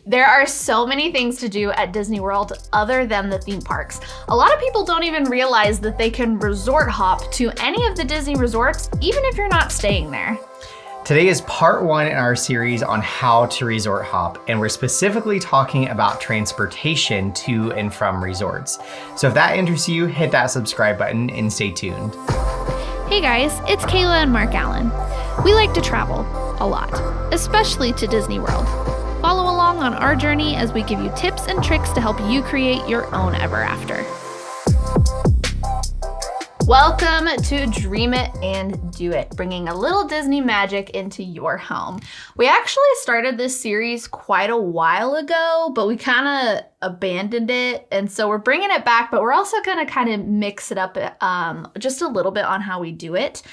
There are so many things to do at Disney World other than the theme parks. A lot of people don't even realize that they can resort hop to any of the Disney resorts, even if you're not staying there. Today is part 1 in our series on how to resort hop, and we're specifically talking about transportation to and from resorts. So if that interests you, hit that subscribe button and stay tuned. Hey guys, it's Kayla and Mark Allen. We like to travel a lot, especially to Disney World. Follow along on our journey as we give you tips and tricks to help you create your own ever after. Welcome to Dream It and Do It, bringing a little Disney magic into your home. We actually started this series quite a while ago, but we kind of abandoned it. And so we're bringing it back, but we're also going to kind of mix it up just a little bit on how we do it.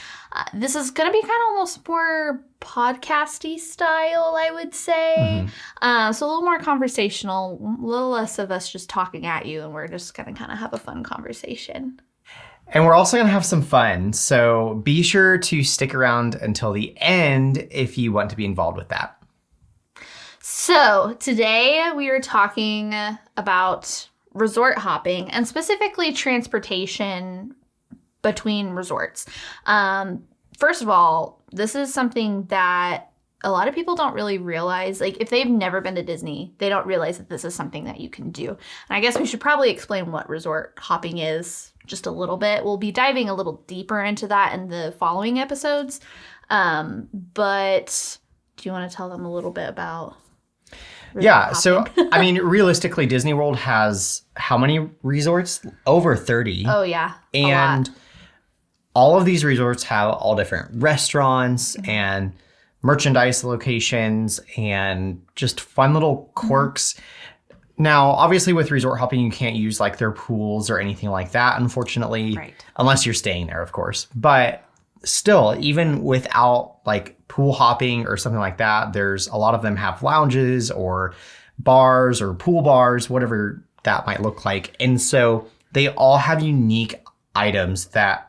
This is going to be kind of almost more podcasty style, I would say. So a little more conversational, a little less of us just talking at you, and we're just going to kind of have a fun conversation. And we're also going to have some fun, so be sure to stick around until the end if you want to be involved with that. So today we are talking about resort hopping and specifically transportation between resorts. First of all, this is something that a lot of people don't really realize. Like, if they've never been to Disney, they don't realize that this is something that you can do. And I guess we should probably explain what resort hopping is just a little bit. We'll be diving a little deeper into that in the following episodes. But do you want to tell them a little bit about hopping? So, I mean, realistically, Disney World has how many resorts? Over 30. Oh, yeah. And all of these resorts have all different restaurants and merchandise locations and just fun little quirks. Now, obviously with resort hopping, you can't use like their pools or anything like that, unfortunately, unless you're staying there, of course. But still, even without like pool hopping or something like that, there's a lot of them have lounges or bars or pool bars, whatever that might look like. And so they all have unique items that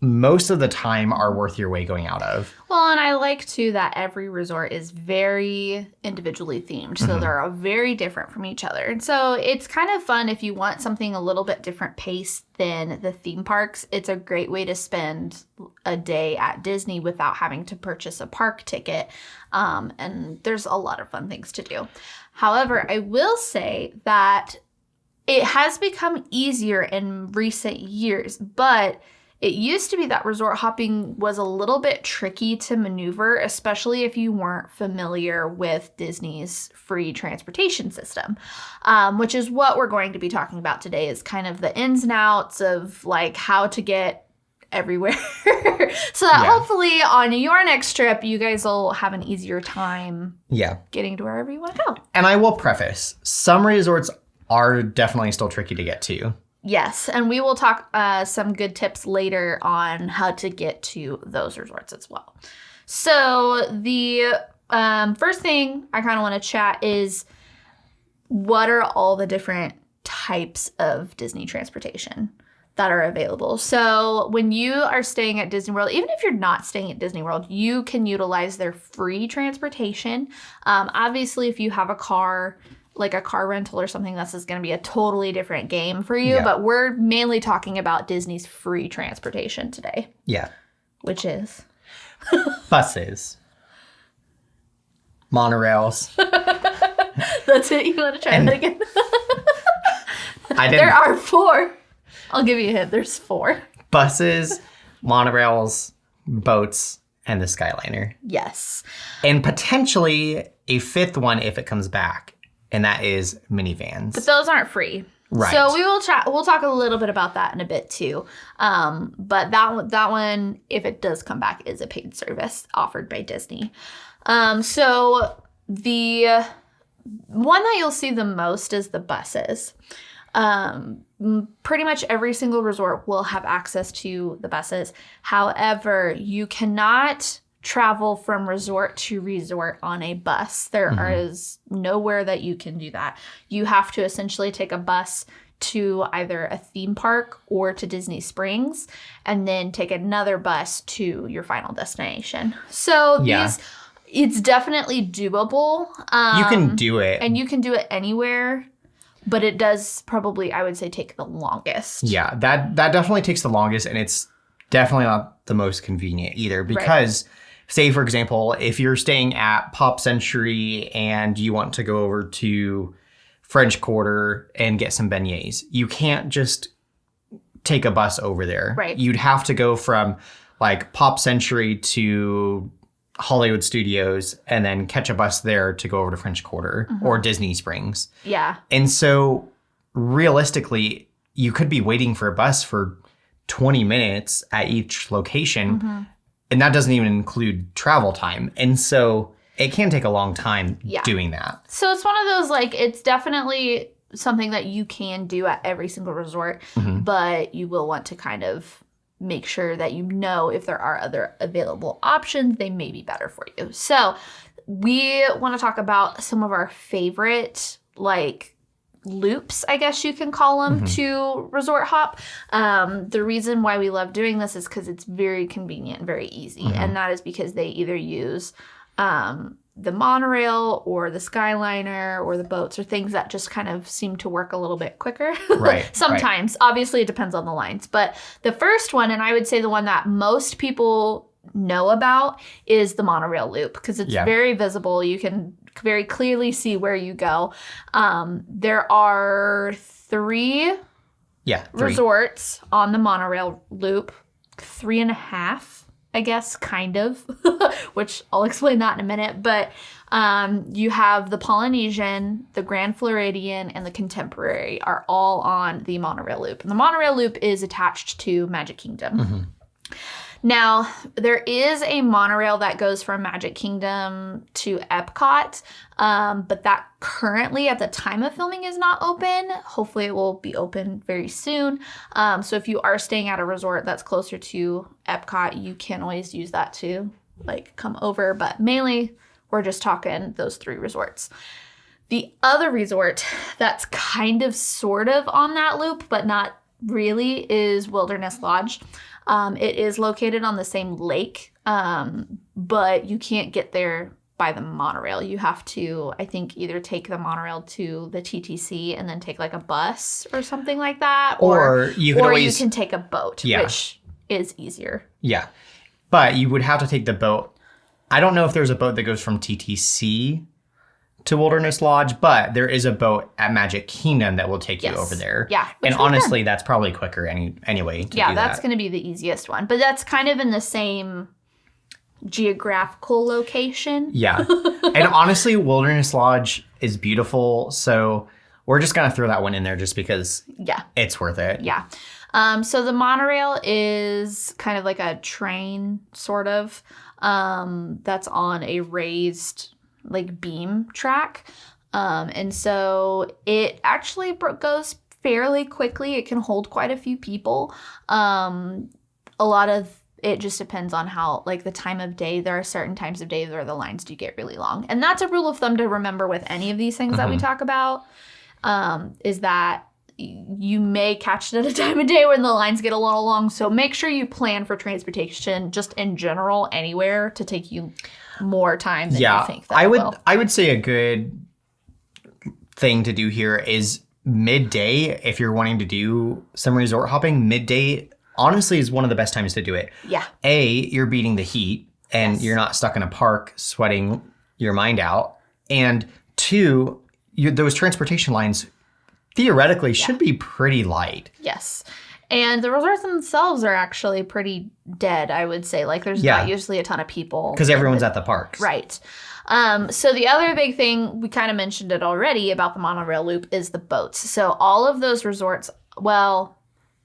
most of the time are worth your way going out of. Well, and I like too that every resort is very individually themed. So they're all very different from each other. And so it's kind of fun if you want something a little bit different pace than the theme parks. It's a great way to spend a day at Disney without having to purchase a park ticket. And there's a lot of fun things to do. However, I will say that it has become easier in recent years, but it used to be that resort hopping was a little bit tricky to maneuver, especially if you weren't familiar with Disney's free transportation system, which is what we're going to be talking about today, is kind of the ins and outs of like how to get everywhere. So that hopefully on your next trip, you guys will have an easier time getting to wherever you want to go. And I will preface, some resorts are definitely still tricky to get to. Yes, and we will talk some good tips later on how to get to those resorts as well. So the first thing I kind of want to chat is, what are all the different types of Disney transportation that are available? So when you are staying at Disney World, even if you're not staying at Disney World, you can utilize their free transportation. Obviously, if you have a car, like a car rental or something, this is going to be a totally different game for you. But we're mainly talking about Disney's free transportation today. Yeah. Which is? Buses. Monorails. That's it? You want to try that again? I didn't. There are 4. I'll give you a hint. There's 4. Buses, monorails, boats, and the Skyliner. Yes. And potentially a 5th one if it comes back. And that is minivans. But those aren't free. Right. So we will chat. We'll talk a little bit about that in a bit too. But that one, if it does come back, is a paid service offered by Disney. So the one that you'll see the most is the buses. Pretty much every single resort will have access to the buses. However, you cannot travel from resort to resort on a bus. There is nowhere that you can do that. You have to essentially take a bus to either a theme park or to Disney Springs, and then take another bus to your final destination. So these It's definitely doable. You can do it. And you can do it anywhere, but it does probably, I would say, take the longest. Yeah, that definitely takes the longest, and it's definitely not the most convenient either because, say, for example, if you're staying at Pop Century and you want to go over to French Quarter and get some beignets, you can't just take a bus over there. Right. You'd have to go from like Pop Century to Hollywood Studios and then catch a bus there to go over to French Quarter or Disney Springs. Yeah. And so realistically, you could be waiting for a bus for 20 minutes at each location. And that doesn't even include travel time. And so it can take a long time doing that. So it's one of those, like, it's definitely something that you can do at every single resort, but you will want to kind of make sure that you know if there are other available options, they may be better for you. So we want to talk about some of our favorite, like, loops, I guess you can call them, to resort hop. The reason why we love doing this is because it's very convenient, very easy. And that is because they either use the monorail or the Skyliner or the boats or things that just kind of seem to work a little bit quicker. Right. Sometimes. Obviously, it depends on the lines. But the first one, and I would say the one that most people know about, is the Monorail Loop because it's very visible. You can very clearly see where you go. There are three resorts on the Monorail Loop, 3.5. I guess, kind of, which I'll explain that in a minute. But you have the Polynesian, the Grand Floridian, and the Contemporary are all on the Monorail Loop. And the Monorail Loop is attached to Magic Kingdom. Now, there is a monorail that goes from Magic Kingdom to Epcot, but that currently, at the time of filming, is not open. Hopefully, it will be open very soon. So if you are staying at a resort that's closer to Epcot, you can always use that to, like, come over. But mainly, we're just talking those 3 resorts. The other resort that's kind of sort of on that loop, but not really, is Wilderness Lodge. It is located on the same lake, but you can't get there by the monorail. You have to, I think, either take the monorail to the TTC and then take like a bus or something like that. Or you can take a boat, which is easier. Yeah. But you would have to take the boat. I don't know if there's a boat that goes from TTC to Wilderness Lodge, but there is a boat at Magic Kingdom that will take you over there. Yeah. And honestly, that's probably quicker anyway to do that. That's going to be the easiest one. But that's kind of in the same geographical location. Yeah. And honestly, Wilderness Lodge is beautiful. So we're just going to throw that one in there just because it's worth it. Yeah. So the monorail is kind of like a train, sort of, that's on a raised, like, beam track. And so it actually goes fairly quickly. It can hold quite a few people. A lot of it just depends on how, like, the time of day. There are certain times of day where the lines do get really long. And that's a rule of thumb to remember with any of these things that we talk about, is that you may catch it at a time of day when the lines get a little long. So make sure you plan for transportation just in general anywhere to take you more time than you think that I would say a good thing to do here is midday. If you're wanting to do some resort hopping, midday honestly is one of the best times to do it. Yeah. You're beating the heat and you're not stuck in a park sweating your mind out. And 2, those transportation lines theoretically should be pretty light. Yes. And the resorts themselves are actually pretty dead, I would say. Like, there's not usually a ton of people. Because everyone's at the parks. Right. So the other big thing, we kind of mentioned it already about the Monorail Loop, is the boats. So all of those resorts, well,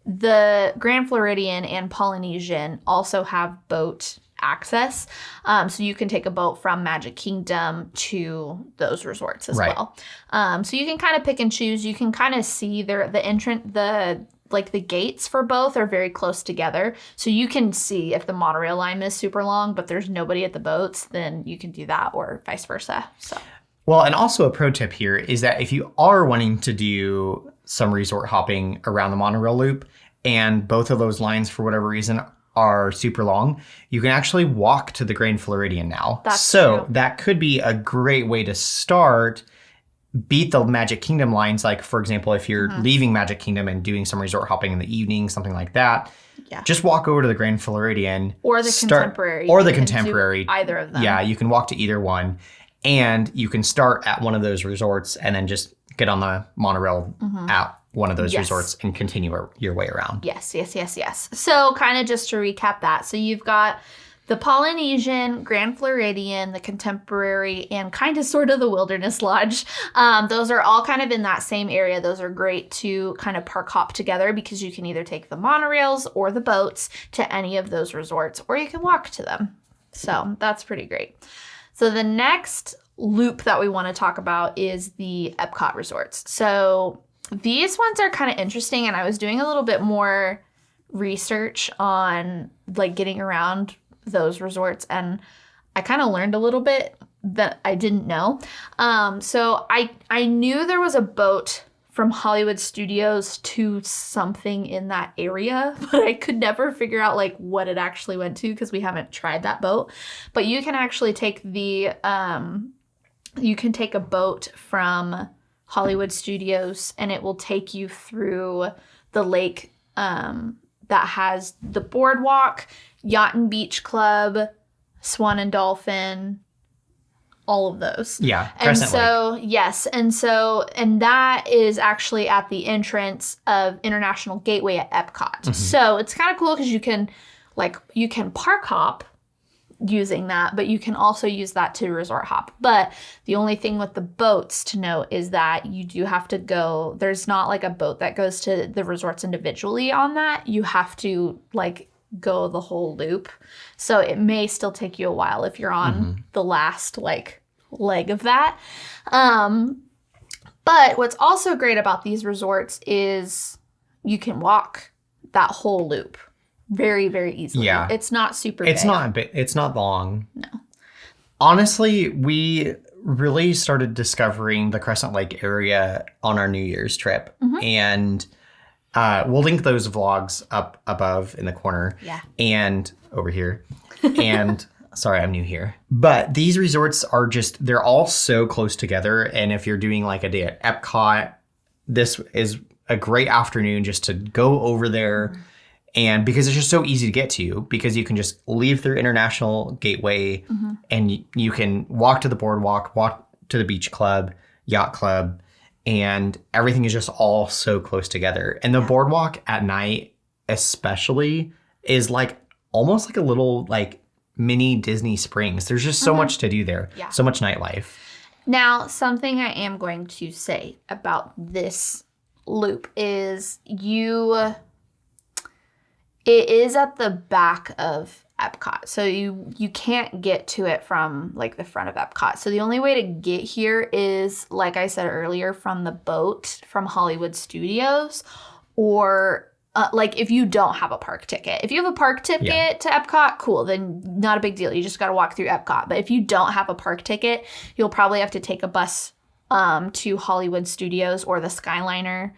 the Grand Floridian and Polynesian also have boat access. So you can take a boat from Magic Kingdom to those resorts as well. So you can kind of pick and choose. You can kind of see the gates for both are very close together. So you can see if the monorail line is super long, but there's nobody at the boats, then you can do that, or vice versa. So. Well, and also a pro tip here is that if you are wanting to do some resort hopping around the monorail loop and both of those lines for whatever reason are super long, you can actually walk to the Grand Floridian now. That's true. true. That could be a great way to start, beat the Magic Kingdom lines. Like, for example, if you're leaving Magic Kingdom and doing some resort hopping in the evening, something like that, just walk over to the Grand Floridian. Or the Contemporary. Or the You can Contemporary. do either of them. Yeah, you can walk to either one. And you can start at one of those resorts and then just get on the monorail at one of those resorts and continue your way around. Yes. So kind of just to recap that. So you've got the Polynesian, Grand Floridian, the Contemporary, and kind of sort of the Wilderness Lodge. Those are all kind of in that same area. Those are great to kind of park hop together because you can either take the monorails or the boats to any of those resorts, or you can walk to them. So that's pretty great. So the next loop that we want to talk about is the Epcot resorts. So these ones are kind of interesting, and I was doing a little bit more research on like getting around those resorts, and I kind of learned a little bit that I didn't know. So I knew there was a boat from Hollywood Studios to something in that area, but I could never figure out like what it actually went to because we haven't tried that boat. But you can actually take a boat from Hollywood Studios, and it will take you through the lake that has the boardwalk, Yacht and Beach Club, Swan and Dolphin, all of those. Yeah, Crescent Lake. Yes. And that is actually at the entrance of International Gateway at Epcot. So it's kind of cool because you can park hop using that, but you can also use that to resort hop. But the only thing with the boats to note is that you do have to go, there's not like a boat that goes to the resorts individually on that. You have to like go the whole loop. So it may still take you a while if you're on the last like leg of that. But what's also great about these resorts is you can walk that whole loop very, very easily. Yeah. It's not super It's big. not big. It's not long. No. Honestly, we really started discovering the Crescent Lake area on our New Year's trip. And we'll link those vlogs up above in the corner. Yeah. And over here. And sorry, I'm new here. But these resorts are just, they're all so close together. And if you're doing like a day at Epcot, this is a great afternoon just to go over there. And because it's just so easy to get to, because you can just leave through International Gateway and you can walk to the boardwalk, walk to the beach club, yacht club, and everything is just all so close together. And the boardwalk at night especially is like almost like a little like mini Disney Springs. There's just so much to do there. Yeah. So much nightlife. Now, something I am going to say about this loop is it is at the back of Epcot. So you can't get to it from like the front of Epcot. So the only way to get here is, like I said earlier, from the boat from Hollywood Studios, or like if you don't have a park ticket. If you have a park ticket to Epcot, cool, then not a big deal. You just got to walk through Epcot. But if you don't have a park ticket, you'll probably have to take a bus to Hollywood Studios or the Skyliner.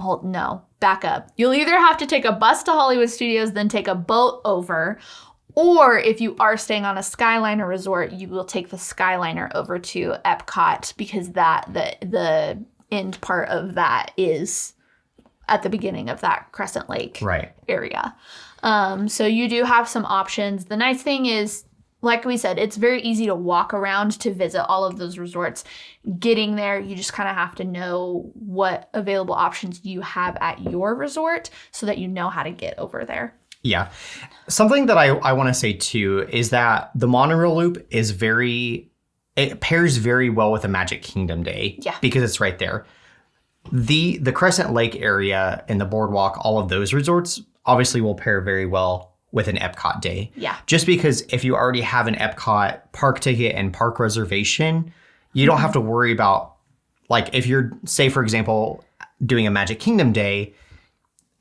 No, back up. You'll either have to take a bus to Hollywood Studios, then take a boat over, or if you are staying on a Skyliner resort, you will take the Skyliner over to Epcot, because the end part of that is at the beginning of that Crescent Lake area. So you do have some options. The nice thing is, like we said, it's very easy to walk around to visit all of those resorts. Getting there, you just kind of have to know what available options you have at your resort so that you know how to get over there. Yeah. Something that I want to say too is that the Monorail Loop is it pairs very well with a Magic Kingdom day. Yeah. Because it's right there. The Crescent Lake area and the boardwalk, all of those resorts obviously will pair very well with an Epcot day. Yeah. Just because if you already have an Epcot park ticket and park reservation, you don't have to worry about, like, if you're, say, for example, doing a Magic Kingdom day,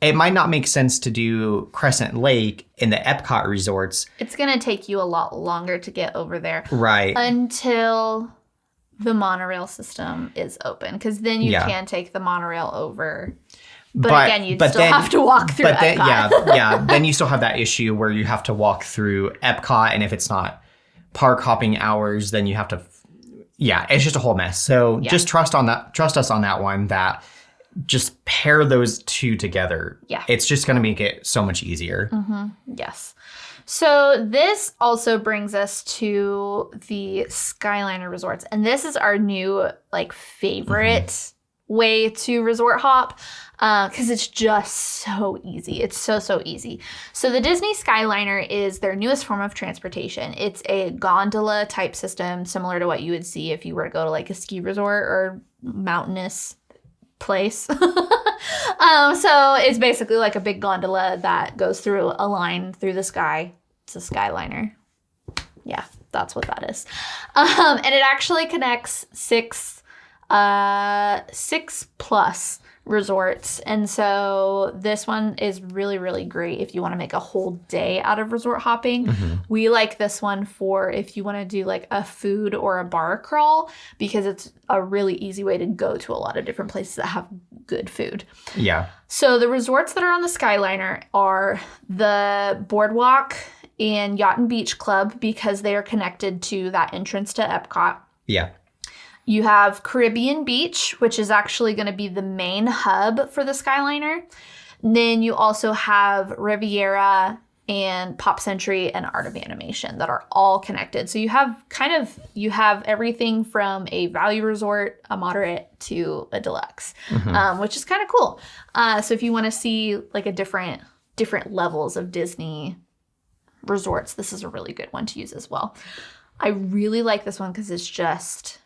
it might not make sense to do Crescent Lake in the Epcot resorts. It's going to take you a lot longer to get over there. Right. Until the monorail system is open, because then you can take the monorail over. But again, you'd still have to walk through Epcot. Then you still have that issue where you have to walk through Epcot, and if it's not park hopping hours, then you have to. Yeah, it's just a whole mess. So just trust us on that one. That just pair those two together. Yeah, it's just going to make it so much easier. Yes. So this also brings us to the Skyliner Resorts, and this is our new favorite way to resort hop because it's just so easy. It's so easy. So the Disney Skyliner is their newest form of transportation. It's a gondola type system similar to what you would see if you were to go to a ski resort or mountainous place. So it's basically like a big gondola that goes through a line through the sky. It's a Skyliner. Yeah, that's what that is. And it actually connects six plus resorts. And so this one is really, really great if you want to make a whole day out of resort hopping. We like this one for if you want to do a food or a bar crawl, because it's a really easy way to go to a lot of different places that have good food. Yeah. So the resorts that are on the Skyliner are the Boardwalk and Yacht and Beach Club, because they are connected to that entrance to Epcot. Yeah. You have Caribbean Beach, which is actually going to be the main hub for the Skyliner. And then you also have Riviera and Pop Century and Art of Animation that are all connected. So you have everything from a value resort, a moderate, to a deluxe, which is kind of cool. So if you want to see a different levels of Disney resorts, this is a really good one to use as well. I really like this one because it's just...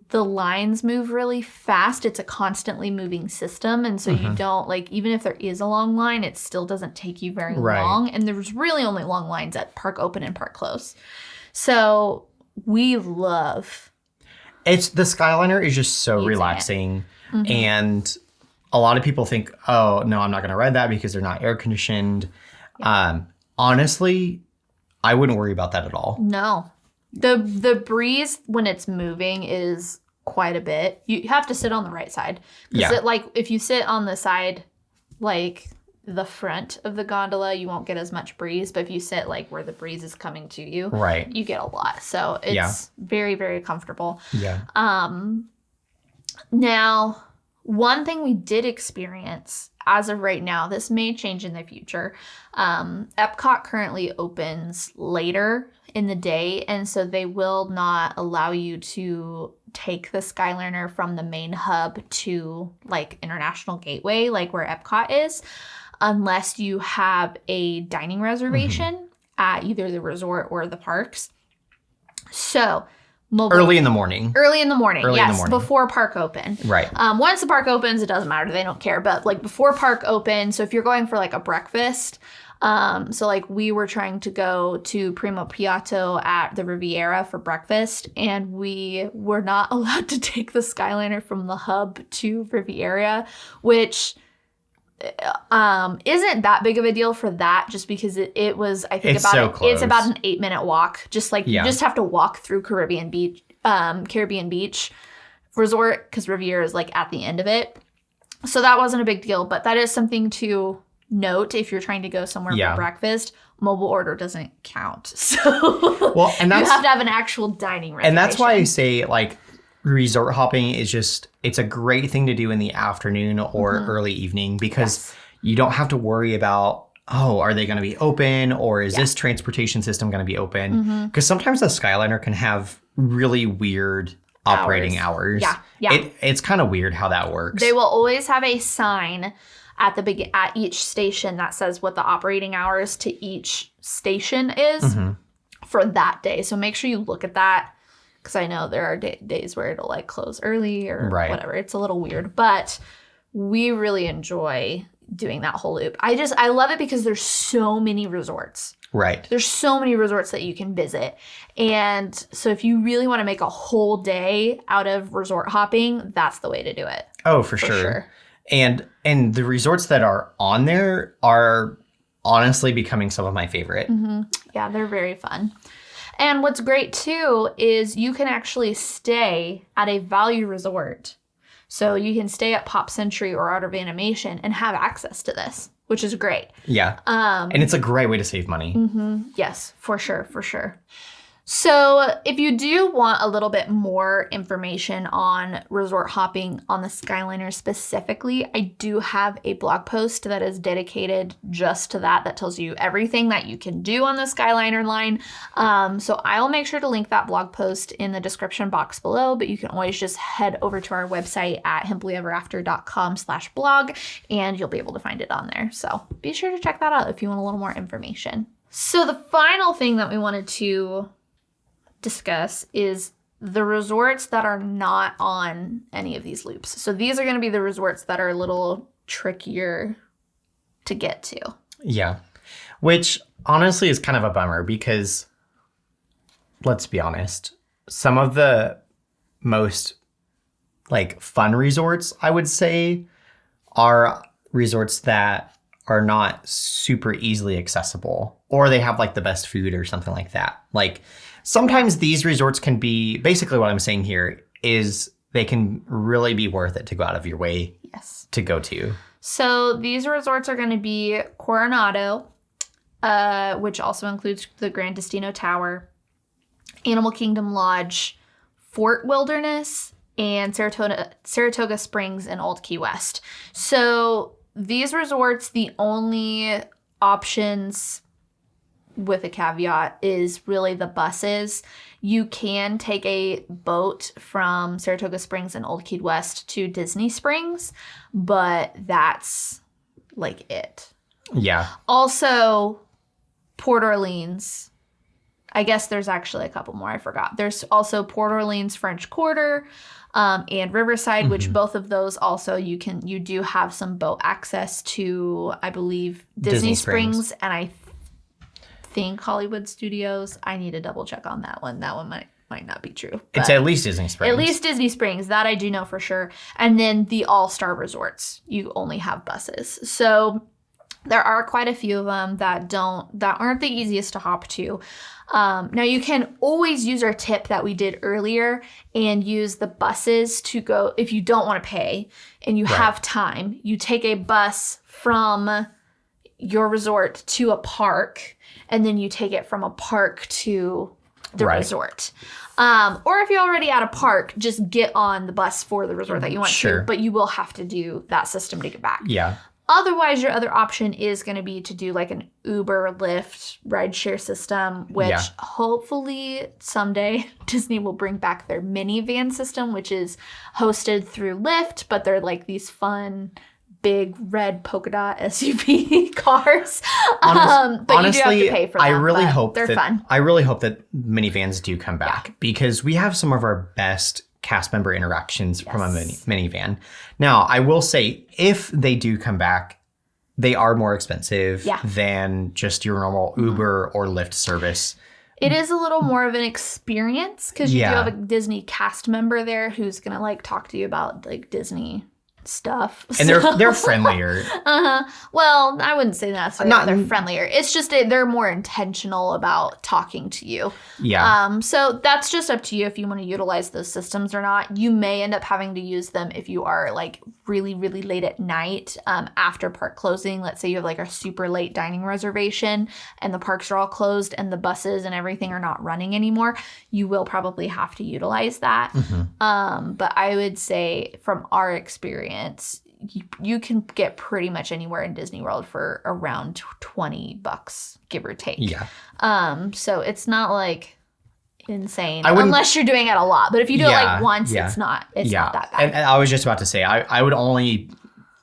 the lines move really fast. It's a constantly moving system. And so you don't, even if there is a long line, it still doesn't take you very long. And there's really only long lines at Park Open and Park Close. So we love... the Skyliner is just so relaxing. And a lot of people think, oh, no, I'm not going to ride that because they're not air conditioned. Yeah. Honestly, I wouldn't worry about that at all. No. The breeze when it's moving is quite a bit. You have to sit on the right side. Because if you sit on the side, the front of the gondola, you won't get as much breeze. But if you sit where the breeze is coming to you, you get a lot. So it's very, very comfortable. Yeah. Now, one thing we did experience as of right now, this may change in the future. Epcot currently opens later in the day, and so they will not allow you to take the Skyliner from the main hub to International Gateway, where Epcot is, unless you have a dining reservation at either the resort or the parks. So early in the morning. Yes, before park open. Right. Once the park opens, it doesn't matter. They don't care. But before park open, so if you're going for a breakfast, we were trying to go to Primo Piatto at the Riviera for breakfast, and we were not allowed to take the Skyliner from the hub to Riviera, which isn't that big of a deal for that, just because it was, I think, it's about an 8-minute walk. You just have to walk through Caribbean Beach Resort, because Riviera is at the end of it. So that wasn't a big deal, but that is something to note if you're trying to go somewhere for breakfast. Mobile order doesn't count. So you have to have an actual dining reservation. And that's why I say resort hopping is it's a great thing to do in the afternoon or early evening, because you don't have to worry about, are they going to be open, or is this transportation system going to be open? Because sometimes the Skyliner can have really weird operating hours. Yeah. It's kind of weird how that works. They will always have a sign at each station that says what the operating hours to each station is for that day. So make sure you look at that, because I know there are days where it'll close early or whatever. It's a little weird, but we really enjoy doing that whole loop. I love it because there's so many resorts. Right. There's so many resorts that you can visit. And so if you really want to make a whole day out of resort hopping, that's the way to do it. Oh, for sure. And the resorts that are on there are honestly becoming some of my favorite. Yeah, they're very fun. And what's great too is you can actually stay at a value resort. So you can stay at Pop Century or Art of Animation and have access to this, which is great. Yeah. And it's a great way to save money. Yes, for sure, for sure. So if you do want a little bit more information on resort hopping on the Skyliner specifically, I do have a blog post that is dedicated just to that tells you everything that you can do on the Skyliner line. So I'll make sure to link that blog post in the description box below, but you can always just head over to our website at happilyeverafter.com/blog and you'll be able to find it on there. So be sure to check that out if you want a little more information. So the final thing that we wanted to discuss is the resorts that are not on any of these loops. So these are going to be the resorts that are a little trickier to get to. Yeah. Which honestly is kind of a bummer because let's be honest, some of the most like fun resorts, I would say, are resorts that are not super easily accessible or they have like the best food or something like that. Like sometimes these resorts can be, basically what I'm saying here is they can really be worth it to go out of your way to go to. So these resorts are going to be Coronado, which also includes the Grand Destino Tower, Animal Kingdom Lodge, Fort Wilderness, and Saratoga Springs and Old Key West. So these resorts, the only options with a caveat is really the buses. You can take a boat from Saratoga Springs and Old Key West to Disney Springs, but that's like it. Yeah. Also, Port Orleans. I guess there's actually a couple more. I forgot. There's also Port Orleans French Quarter and Riverside, which both of those also you do have some boat access to, I believe, Disney Springs and I think Hollywood Studios. I need to double check on that one. That one might not be true. It's at least Disney Springs. At least Disney Springs. That I do know for sure. And then the All-Star Resorts, you only have buses. So there are quite a few of them that aren't the easiest to hop to. Now you can always use our tip that we did earlier and use the buses to go if you don't want to pay and you have time. You take a bus from your resort to a park and then you take it from a park to the resort. Or if you're already at a park, just get on the bus for the resort that you want to, but you will have to do that system to get back. Yeah. Otherwise, your other option is going to be to do like an Uber, Lyft, rideshare system, which hopefully someday Disney will bring back their minivan system, which is hosted through Lyft, but they're like these fun, big red polka dot SUV cars. But honestly, you do have to pay for them. They're fun. I really hope that minivans do come back because we have some of our best cast member interactions from a minivan. Now, I will say, if they do come back, they are more expensive than just your normal Uber or Lyft service. It is a little more of an experience because you do have a Disney cast member there who's going to like talk to you about like Disney stuff. And they're friendlier. Well, I wouldn't say that they're friendlier. It's just they're more intentional about talking to you. Yeah. So that's just up to you if you want to utilize those systems or not. You may end up having to use them if you are like really, really late at night after park closing. Let's say you have like a super late dining reservation and the parks are all closed and the buses and everything are not running anymore. You will probably have to utilize that. But I would say from our experience, you can get pretty much anywhere in Disney World for around $20, give or take. Yeah. So it's not like insane unless you're doing it a lot. But if you do it like once, it's not that bad. And I was just about to say, I would only,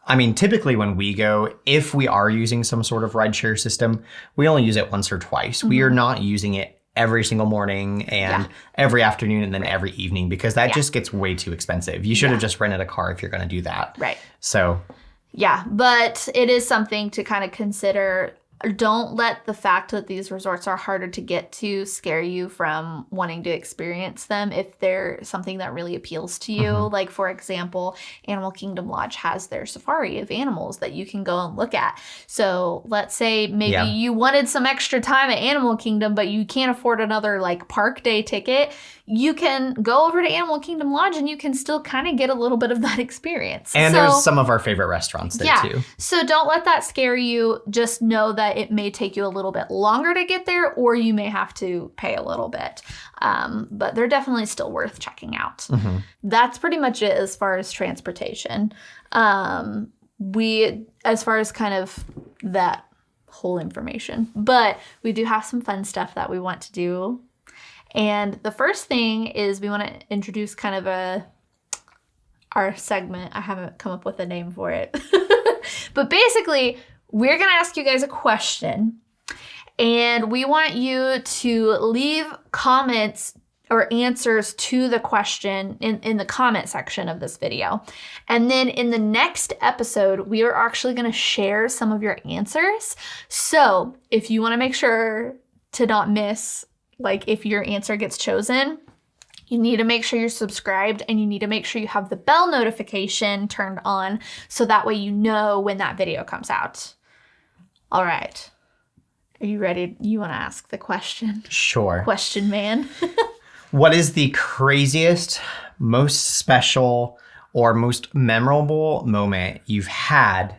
I mean, typically when we go, if we are using some sort of rideshare system, we only use it once or twice. We are not using it every single morning and every afternoon and then every evening because that just gets way too expensive. You should have just rented a car if you're going to do that. Right. So. Yeah, but it is something to kind of consider Don't let the fact that these resorts are harder to get to scare you from wanting to experience them if they're something that really appeals to you. Like, for example, Animal Kingdom Lodge has their safari of animals that you can go and look at. So let's say maybe you wanted some extra time at Animal Kingdom, but you can't afford another like park day ticket. You can go over to Animal Kingdom Lodge and you can still kind of get a little bit of that experience. And there's some of our favorite restaurants there too. So don't let that scare you. Just know that it may take you a little bit longer to get there, or you may have to pay a little bit. But they're definitely still worth checking out. That's pretty much it as far as transportation. As far as kind of that whole information. But we do have some fun stuff that we want to do. And the first thing is we want to introduce kind of our segment. I haven't come up with a name for it. But basically, we're going to ask you guys a question. And we want you to leave comments or answers to the question in the comment section of this video. And then in the next episode, we are actually going to share some of your answers. So if you want to make sure to not miss, like if your answer gets chosen, you need to make sure you're subscribed and you need to make sure you have the bell notification turned on so that way you know when that video comes out. All right. Are you ready? You want to ask the question? Sure. Question man. What is the craziest, most special, or most memorable moment you've had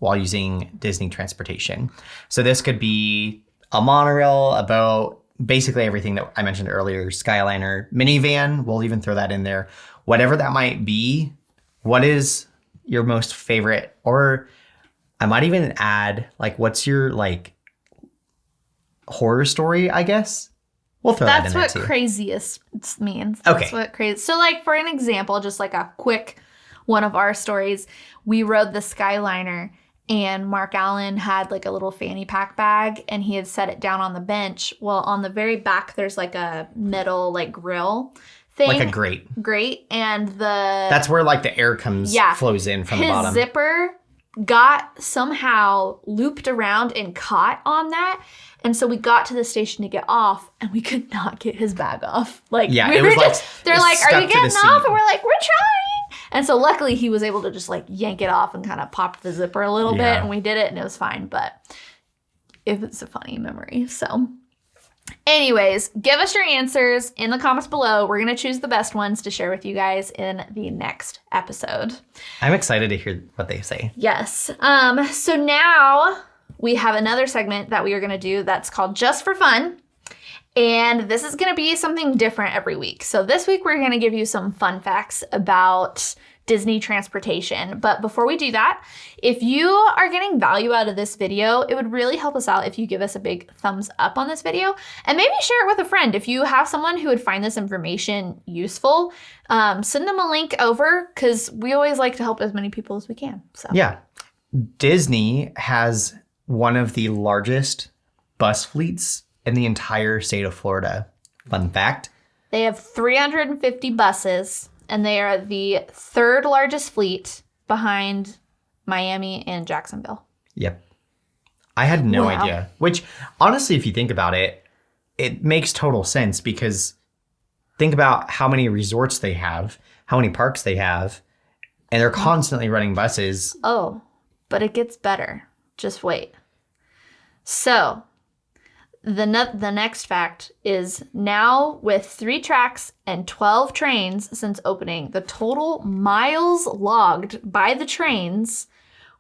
while using Disney transportation? So this could be a monorail, a boat, basically everything that I mentioned earlier, Skyliner, minivan, we'll even throw that in there. Whatever that might be, what is your most favorite? Or I might even add, like, what's your, like, horror story, I guess? We'll throw that in there too. That's what craziest means. Okay. That's what crazy. So, like, for an example, just like a quick one of our stories, we rode the Skyliner and Mark Allen had like a little fanny pack bag and he had set it down on the bench. Well, on the very back, there's like a metal like grill thing. Like a grate. Grate. And that's where like the air flows in from the bottom. His zipper got somehow looped around and caught on that. And so we got to the station to get off and we could not get his bag off. Like, yeah, we it were was just, like, they're like, are you getting off? Seat. And we're like, we're trying. And so luckily he was able to just like yank it off and kind of popped the zipper a little bit and we did it and it was fine. But it was a funny memory. So anyways, give us your answers in the comments below. We're going to choose the best ones to share with you guys in the next episode. I'm excited to hear what they say. Yes. So now we have another segment that we are going to do that's called Just for Fun. And this is going to be something different every week. So this week we're going to give you some fun facts about Disney transportation. But before we do that, if you are getting value out of this video, it would really help us out if you give us a big thumbs up on this video and maybe share it with a friend. If you have someone who would find this information useful, send them a link over because we always like to help as many people as we can. So yeah, Disney has one of the largest bus fleets in the entire state of Florida. Fun fact. They have 350 buses, and they are the third largest fleet behind Miami and Jacksonville. Yep. I had no idea. Which, honestly, if you think about it, it makes total sense because think about how many resorts they have, how many parks they have, and they're constantly running buses. Oh, but it gets better. Just wait. So the next fact is now with 3 tracks and 12 trains since opening, the total miles logged by the trains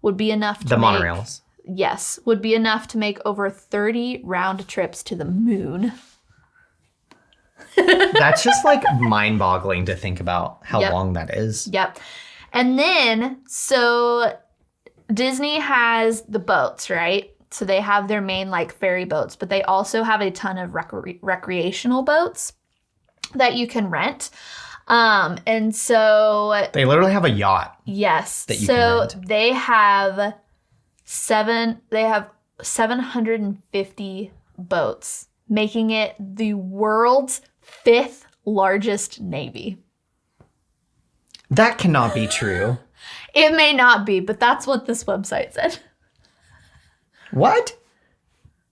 would be enough to monorails. Yes, would be enough to make over 30 round trips to the moon. That's just like mind-boggling to think about how long that is. Yep. And then, so Disney has the boats, right? So they have their main like ferry boats, but they also have a ton of recreational boats that you can rent. And so they literally have a yacht. Yes. That you can rent. They have 750 boats, making it the world's 5th largest navy. That cannot be true. It may not be, but that's what this website said. What?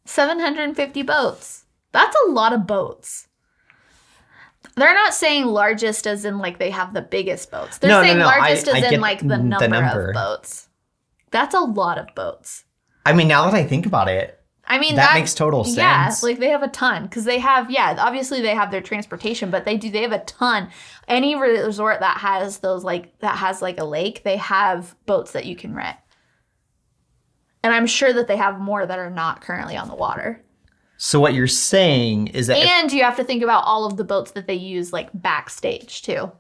750 boats. That's a lot of boats. They're not saying largest as in like they have the biggest boats. They're saying largest as in like the number of boats. That's a lot of boats. I mean, now that I think about it, that makes total sense. Yeah, like they have a ton because they have, obviously they have their transportation, but they have a ton. Any resort that has those that has a lake, they have boats that you can rent. And I'm sure that they have more that are not currently on the water. So what you're saying is that... And you have to think about all of the boats that they use backstage too.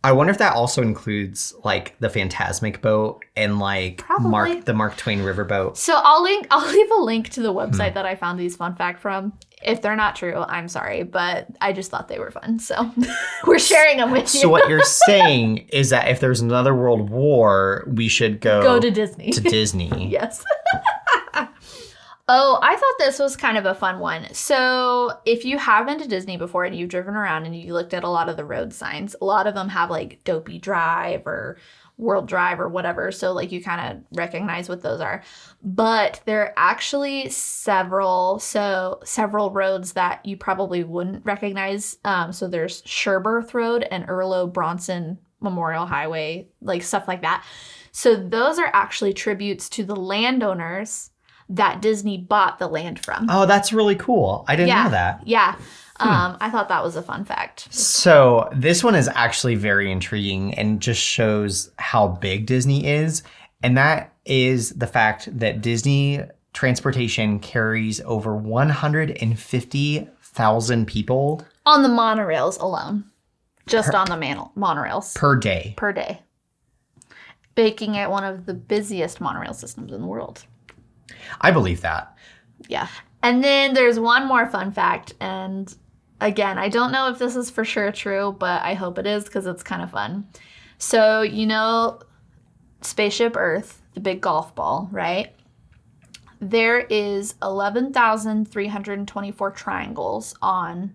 I wonder if that also includes the Fantasmic boat and the Mark Twain riverboat. So I'll leave a link to the website that I found these fun fact from. If they're not true, I'm sorry, but I just thought they were fun. So we're sharing them with you. So what you're saying is that if there's another world war, we should go to Disney. To Disney. Yes. Oh, I thought this was kind of a fun one. So if you have been to Disney before and you've driven around and you looked at a lot of the road signs, a lot of them have Dopey Drive or World Drive or whatever. So you kind of recognize what those are. But there are actually several roads that you probably wouldn't recognize. So there's Sherberth Road and Erlo Bronson Memorial Highway, stuff like that. So those are actually tributes to the landowners that Disney bought the land from. Oh, that's really cool. I didn't know that. Yeah. I thought that was a fun fact. So this one is actually very intriguing and just shows how big Disney is. And that is the fact that Disney transportation carries over 150,000 people. On the monorails alone. Just on the monorails. Per day. Per day. Making it one of the busiest monorail systems in the world. I believe that. Yeah. And then there's one more fun fact. And again, I don't know if this is for sure true, but I hope it is because it's kind of fun. So, Spaceship Earth, the big golf ball, right? There is 11,324 triangles on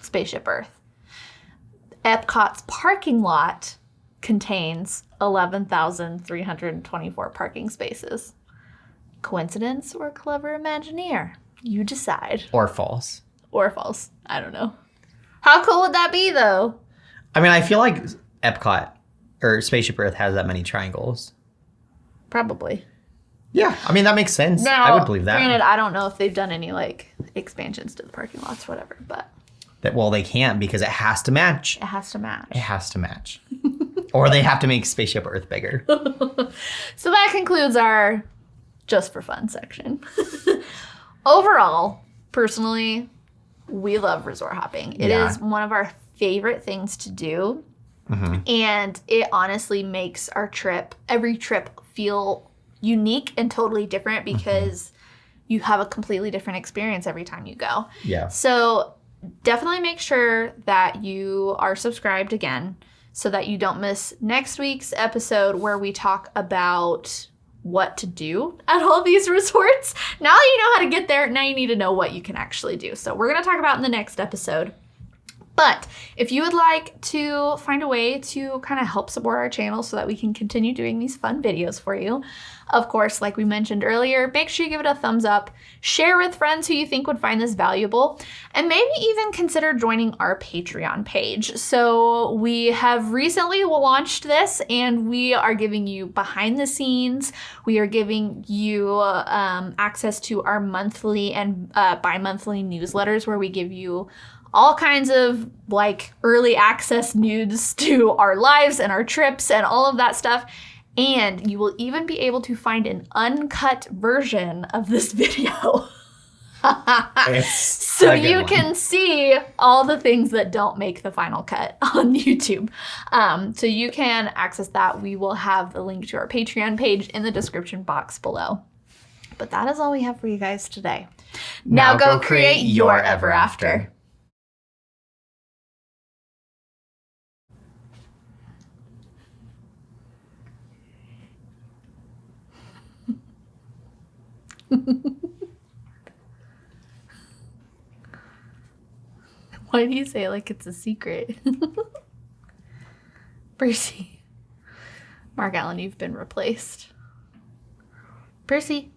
Spaceship Earth. Epcot's parking lot contains 11,324 parking spaces. Coincidence or clever Imagineer? You decide. Or false. Or false. I don't know. How cool would that be, though? I mean, I feel like Epcot or Spaceship Earth has that many triangles. Probably. Yeah. I mean, that makes sense. Now, I would believe that. Granted, I don't know if they've done any, expansions to the parking lots, whatever, but... Well, they can't because it has to match. It has to match. It has to match. Or they have to make Spaceship Earth bigger. So that concludes our just for fun section. Overall, personally, we love resort hopping. It is one of our favorite things to do. Mm-hmm. And it honestly makes every trip feel unique and totally different because you have a completely different experience every time you go. Yeah. So definitely make sure that you are subscribed again so that you don't miss next week's episode where we talk about what to do at all these resorts. Now that you know how to get there, now you need to know what you can actually do. So we're going to talk about in the next episode. But if you would like to find a way to kind of help support our channel so that we can continue doing these fun videos for you, of course, like we mentioned earlier, make sure you give it a thumbs up, share with friends who you think would find this valuable, and maybe even consider joining our Patreon page. So we have recently launched this and we are giving you behind the scenes. We are giving you access to our monthly and bi-monthly newsletters where we give you all kinds of early access news to our lives and our trips and all of that stuff. And you will even be able to find an uncut version of this video. So you can see all the things that don't make the final cut on YouTube. So you can access that. We will have the link to our Patreon page in the description box below. But that is all we have for you guys today. Now go create your ever after. Why do you say it like it's a secret? Percy. Mark Allen, you've been replaced. Percy.